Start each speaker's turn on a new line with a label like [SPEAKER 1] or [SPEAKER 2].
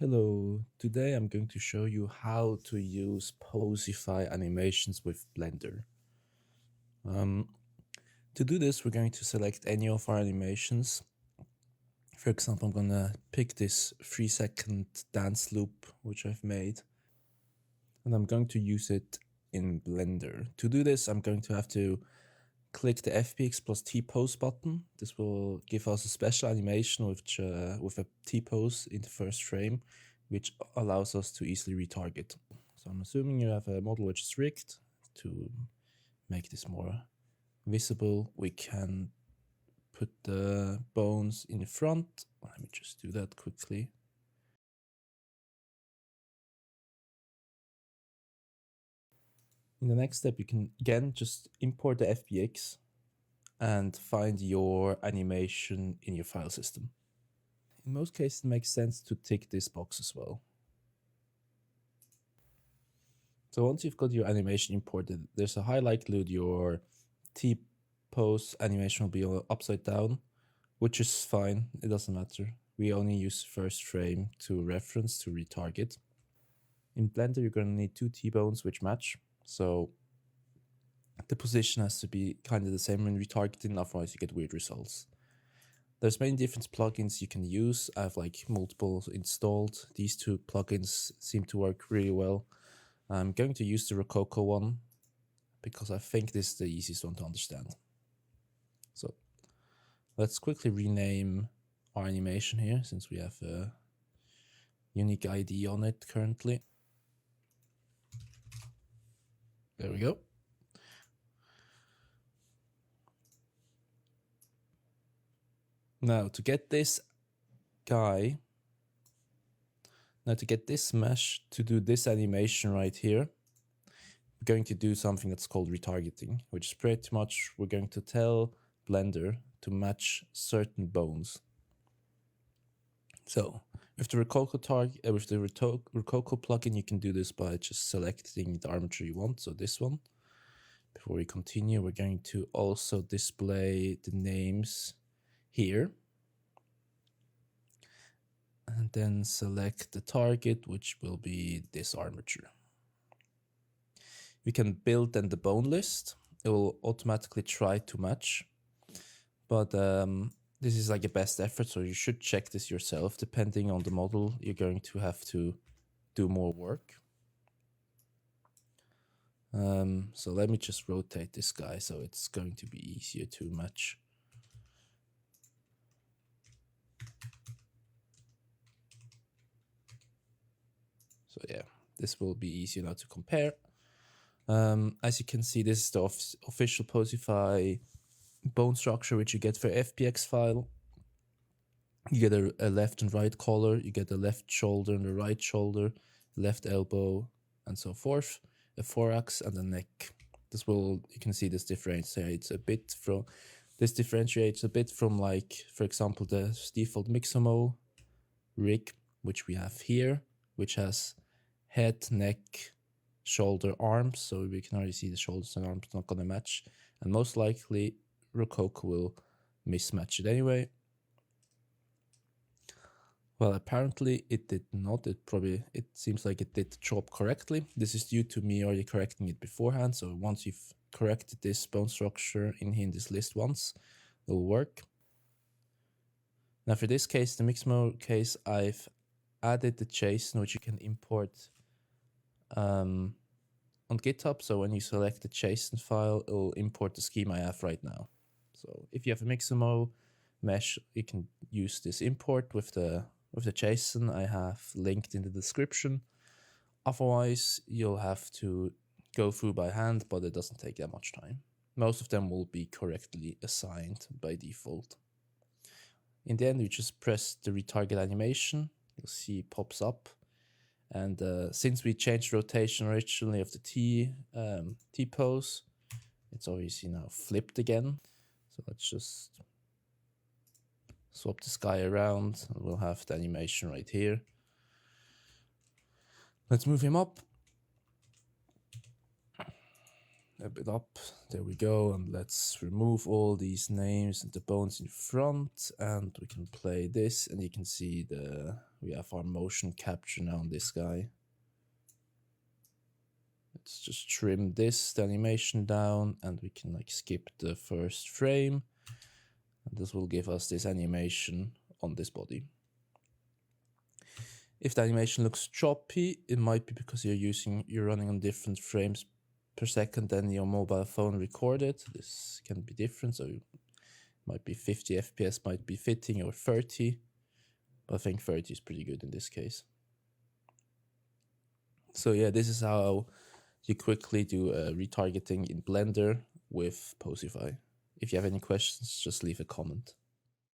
[SPEAKER 1] Hello, today I'm going to show you how to use Poseify animations with Blender. To do this, we're going to select any of our animations. For example, I'm going to pick this 3-second dance loop, which I've made, and I'm going to use it in Blender. To do this, I'm going to have to click the FPX plus T-pose button. This will give us a special animation with a T-pose in the first frame, which allows us to easily retarget. So I'm assuming you have a model which is rigged. To make this more visible, we can put the bones in the front. Let me just do that quickly. In the next step, you can again just import the FBX and find your animation in your file system. In most cases, it makes sense to tick this box as well. So once you've got your animation imported, there's a high likelihood your T-pose animation will be upside down, which is fine. It doesn't matter. We only use first frame to reference to retarget. In Blender, you're going to need two T-bones which match. So the position has to be kind of the same when retargeting, otherwise you get weird results. There's many different plugins you can use. I have like multiple installed. These two plugins seem to work really well. I'm going to use the Rococo one because I think this is the easiest one to understand. So let's quickly rename our animation here since we have a unique ID on it currently. There we go. Now to get this mesh to do this animation right here, we're going to do something that's called retargeting, which is pretty much we're going to tell Blender to match certain bones. So with the Rococo plugin, you can do this by just selecting the armature you want. So this one. Before we continue, we're going to also display the names here. And then select the target, which will be this armature. We can build then the bone list. It will automatically try to match. But this is like a best effort, so you should check this yourself. Depending on the model, you're going to have to do more work. So let me just rotate this guy so it's going to be easier to match. So yeah, this will be easier now to compare. As you can see, this is the official Poseify bone structure which you get for FBX file. You get a left and right collar, you get the left shoulder and the right shoulder, left elbow, and so forth, a thorax and a neck. You can see this differentiates a bit from like, for example, the default Mixamo rig, which we have here, which has head, neck, shoulder, arms. So we can already see the shoulders and arms not going to match. And most likely, Rococo will mismatch it anyway. Well, apparently it did not. It seems like it did the job correctly. This is due to me already correcting it beforehand. So once you've corrected this bone structure in here in this list once, it will work. Now for this case, the Mixamo case, I've added the JSON which you can import on GitHub. So when you select the JSON file, it will import the schema I have right now. So if you have a Mixamo mesh, you can use this import with the JSON I have linked in the description. Otherwise, you'll have to go through by hand, but it doesn't take that much time. Most of them will be correctly assigned by default. In the end, you just press the retarget animation. You'll see it pops up. And since we changed rotation originally of the T-pose, it's obviously now flipped again. So let's just swap this guy around and we'll have the animation right here. Let's move him up. A bit up. There we go. And let's remove all these names and the bones in front. And we can play this and you can see the We have our motion capture now on this guy. Let's just trim the animation down, and we can like skip the first frame. And this will give us this animation on this body. If the animation looks choppy, it might be because you're running on different frames per second than your mobile phone recorded. This can be different, so it might be 50 FPS, might be fitting, or 30. But I think 30 is pretty good in this case. So yeah, this is how you quickly do retargeting in Blender with Poseify. If you have any questions, just leave a comment.